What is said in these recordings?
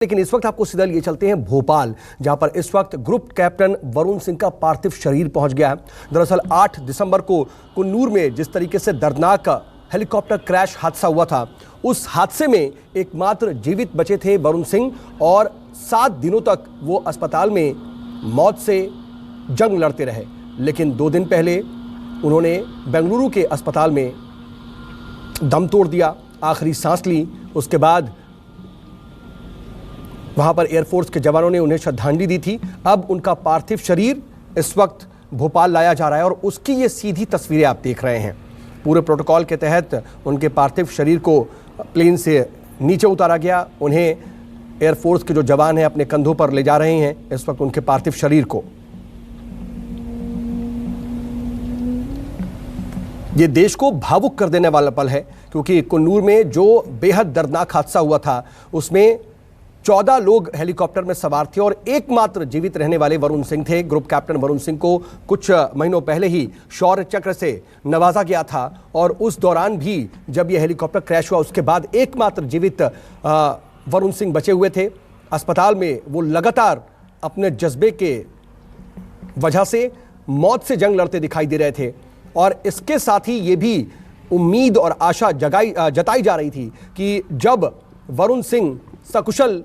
लेकिन इस वक्त आपको सीधा लिए चलते हैं भोपाल, जहां पर इस वक्त ग्रुप कैप्टन वरुण सिंह का पार्थिव शरीर पहुंच गया है। दरअसल 8 दिसंबर को कुन्नूर में जिस तरीके से दर्दनाक हेलीकॉप्टर क्रैश हादसा हुआ था, उस हादसे में एकमात्र जीवित बचे थे वरुण सिंह और 7 दिनों तक वो अस्पताल में मौत से जंग लड़ते रहे। लेकिन 2 दिन पहले उन्होंने बेंगलुरु के अस्पताल में दम तोड़ दिया, आखिरी सांस ली। उसके बाद वहां पर एयरफोर्स के जवानों ने उन्हें श्रद्धांजलि दी थी। अब उनका पार्थिव शरीर इस वक्त भोपाल लाया जा रहा है और उसकी ये सीधी तस्वीरें आप देख रहे हैं। पूरे प्रोटोकॉल के तहत उनके पार्थिव शरीर को प्लेन से नीचे उतारा गया। उन्हें एयरफोर्स के जो जवान हैं अपने कंधों पर ले जा रहे हैं इस वक्त उनके पार्थिव शरीर को। ये देश को भावुक कर देने वाला पल है, क्योंकि कुन्नूर में जो बेहद दर्दनाक हादसा हुआ था उसमें 14 लोग हेलीकॉप्टर में सवार थे और एकमात्र जीवित रहने वाले वरुण सिंह थे। ग्रुप कैप्टन वरुण सिंह को कुछ महीनों पहले ही शौर्य चक्र से नवाजा गया था और उस दौरान भी जब यह हेलीकॉप्टर क्रैश हुआ उसके बाद एकमात्र जीवित वरुण सिंह बचे हुए थे। अस्पताल में वो लगातार अपने जज्बे के वजह से मौत से जंग लड़ते दिखाई दे रहे थे और इसके साथ ही ये भी उम्मीद और आशा जताई जा रही थी कि जब वरुण सिंह सकुशल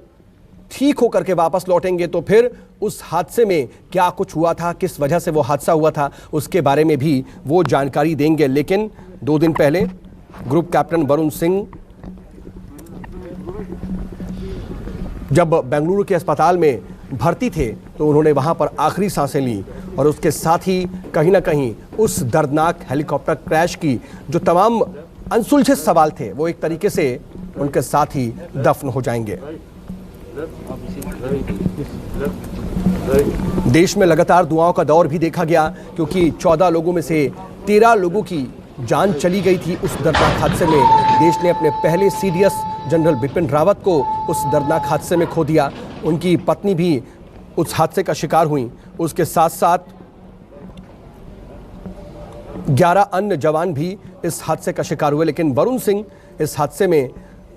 ठीक होकर के वापस लौटेंगे तो फिर उस हादसे में क्या कुछ हुआ था, किस वजह से वो हादसा हुआ था, उसके बारे में भी वो जानकारी देंगे। लेकिन 2 दिन पहले ग्रुप कैप्टन वरुण सिंह जब बेंगलुरु के अस्पताल में भर्ती थे तो उन्होंने वहां पर आखिरी सांसें ली और उसके साथ ही कहीं ना कहीं उस दर्दनाक हेलीकॉप्टर क्रैश की जो तमाम अनसुलझे सवाल थे वो एक तरीके से उनके साथ ही दफन हो जाएंगे। देश में लगातार दुआओं का दौर भी देखा गया, क्योंकि 14 लोगों में से 13 लोगों की जान चली गई थी उस दर्दनाक हादसे में। देश ने अपने पहले सीडीएस जनरल बिपिन रावत को उस दर्दनाक हादसे में खो दिया। उनकी पत्नी भी उस हादसे का शिकार हुई। उसके साथ साथ 11 अन्य जवान भी इस हादसे का शिकार हुए। लेकिन वरुण सिंह इस हादसे में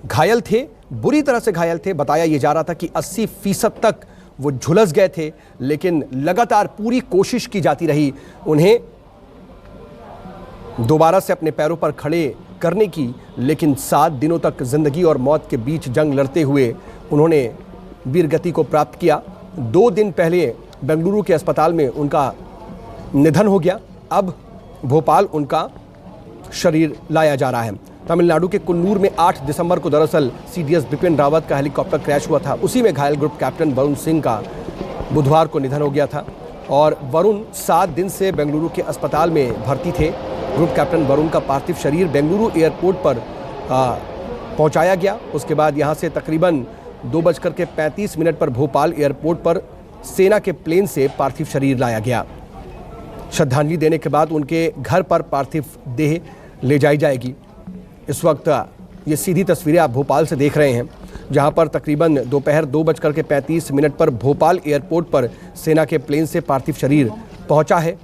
घायल थे, बुरी तरह से घायल थे। बताया ये जा रहा था कि 80% तक वो झुलस गए थे, लेकिन लगातार पूरी कोशिश की जाती रही उन्हें दोबारा से अपने पैरों पर खड़े करने की। लेकिन 7 दिनों तक जिंदगी और मौत के बीच जंग लड़ते हुए उन्होंने वीरगति को प्राप्त किया। 2 दिन पहले बेंगलुरु के अस्पताल में उनका निधन हो गया। अब भोपाल उनका शरीर लाया जा रहा है। तमिलनाडु के कुन्नूर में 8 दिसंबर को दरअसल सीडीएस बिपिन रावत का हेलीकॉप्टर क्रैश हुआ था। उसी में घायल ग्रुप कैप्टन वरुण सिंह का बुधवार को निधन हो गया था और वरुण 7 दिन से बेंगलुरु के अस्पताल में भर्ती थे। ग्रुप कैप्टन वरुण का पार्थिव शरीर बेंगलुरु एयरपोर्ट पर पहुंचाया गया। उसके बाद यहां से तकरीबन 2:35 पर भोपाल एयरपोर्ट पर सेना के प्लेन से पार्थिव शरीर लाया गया। श्रद्धांजलि देने के बाद उनके घर पर पार्थिव देह ले जाई जाएगी। इस वक्त ये सीधी तस्वीरें आप भोपाल से देख रहे हैं, जहां पर तकरीबन दोपहर 2:35 पर भोपाल एयरपोर्ट पर सेना के प्लेन से पार्थिव शरीर पहुंचा है।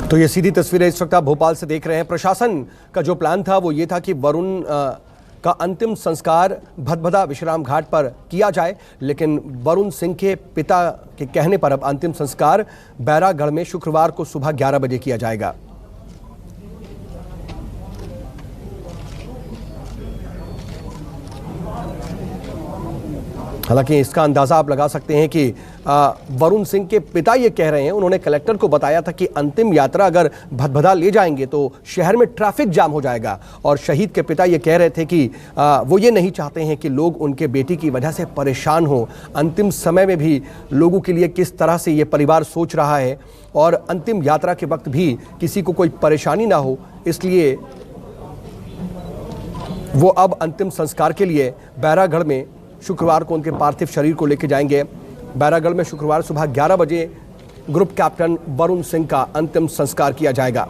तो ये सीधी तस्वीरें इस वक्त आप भोपाल से देख रहे हैं। प्रशासन का जो प्लान था वो ये था कि वरुण का अंतिम संस्कार भदभदा विश्राम घाट पर किया जाए, लेकिन वरुण सिंह के पिता के कहने पर अब अंतिम संस्कार बैरागढ़ में शुक्रवार को सुबह 11 बजे किया जाएगा। हालांकि इसका अंदाज़ा आप लगा सकते हैं कि वरुण सिंह के पिता ये कह रहे हैं, उन्होंने कलेक्टर को बताया था कि अंतिम यात्रा अगर भदभदा ले जाएंगे तो शहर में ट्रैफिक जाम हो जाएगा। और शहीद के पिता ये कह रहे थे कि वो ये नहीं चाहते हैं कि लोग उनके बेटी की वजह से परेशान हो। अंतिम समय में भी लोगों के लिए किस तरह से ये परिवार सोच रहा है और अंतिम यात्रा के वक्त भी किसी को कोई परेशानी ना हो, इसलिए वो अब अंतिम संस्कार के लिए बैरागढ़ में शुक्रवार को उनके पार्थिव शरीर को लेकर जाएंगे। बैरागढ़ में शुक्रवार सुबह 11 बजे ग्रुप कैप्टन वरुण सिंह का अंतिम संस्कार किया जाएगा।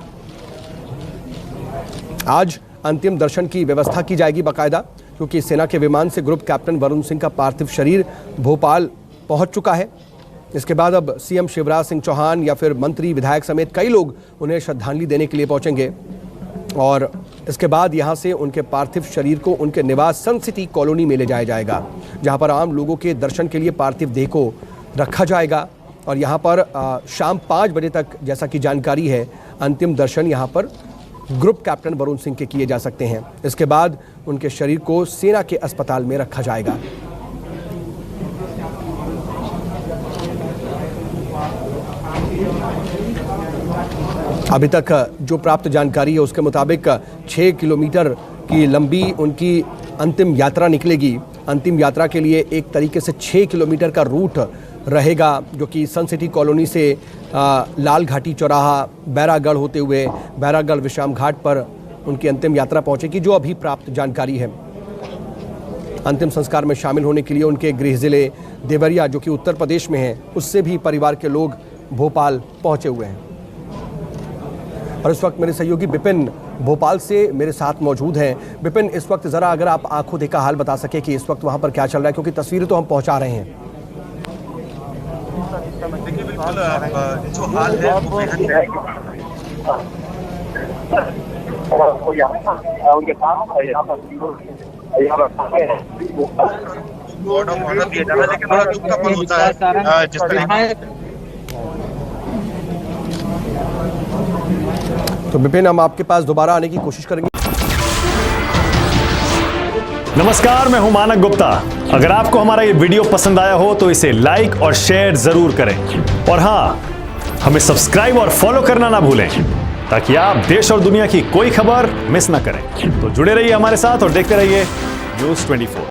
आज अंतिम दर्शन की व्यवस्था की जाएगी बाकायदा, क्योंकि सेना के विमान से ग्रुप कैप्टन वरुण सिंह का पार्थिव शरीर भोपाल पहुंच चुका है। इसके बाद अब सीएम शिवराज सिंह चौहान या फिर मंत्री विधायक समेत कई लोग उन्हें श्रद्धांजलि देने के लिए पहुंचेंगे और इसके बाद यहां से उनके पार्थिव शरीर को उनके निवास सन सिटी कॉलोनी में ले जाया जाएगा, जहां पर आम लोगों के दर्शन के लिए पार्थिव देह को रखा जाएगा। और यहां पर शाम 5 बजे तक, जैसा कि जानकारी है, अंतिम दर्शन यहां पर ग्रुप कैप्टन वरुण सिंह के किए जा सकते हैं। इसके बाद उनके शरीर को सेना के अस्पताल में रखा जाएगा। अभी तक जो प्राप्त जानकारी है उसके मुताबिक 6 किलोमीटर की लंबी उनकी अंतिम यात्रा निकलेगी। अंतिम यात्रा के लिए एक तरीके से 6 किलोमीटर का रूट रहेगा, जो कि सन सिटी कॉलोनी से लाल घाटी चौराहा, बैरागढ़ होते हुए बैरागढ़ विश्राम घाट पर उनकी अंतिम यात्रा पहुंचेगी, जो अभी प्राप्त जानकारी है। अंतिम संस्कार में शामिल होने के लिए उनके गृह जिले देवरिया, जो कि उत्तर प्रदेश में है, उससे भी परिवार के लोग भोपाल पहुंचे हुए हैं। और इस वक्त मेरे सहयोगी विपिन भोपाल से मेरे साथ मौजूद हैं। विपिन, इस वक्त ज़रा अगर आप आंखों देखा हाल बता सके कि इस वक्त वहां पर क्या चल रहा है, क्योंकि तस्वीरें तो हम पहुंचा रहे हैं। देखिए, बिल्कुल जो हाल है वो जिस तरह तो विपिन, हम आपके पास दोबारा आने की कोशिश करेंगे। नमस्कार, मैं हूं मानक गुप्ता। अगर आपको हमारा ये वीडियो पसंद आया हो तो इसे लाइक और शेयर जरूर करें, और हां, हमें सब्सक्राइब और फॉलो करना ना भूलें, ताकि आप देश और दुनिया की कोई खबर मिस ना करें। तो जुड़े रहिए हमारे साथ और देखते रहिए न्यूज़ 24।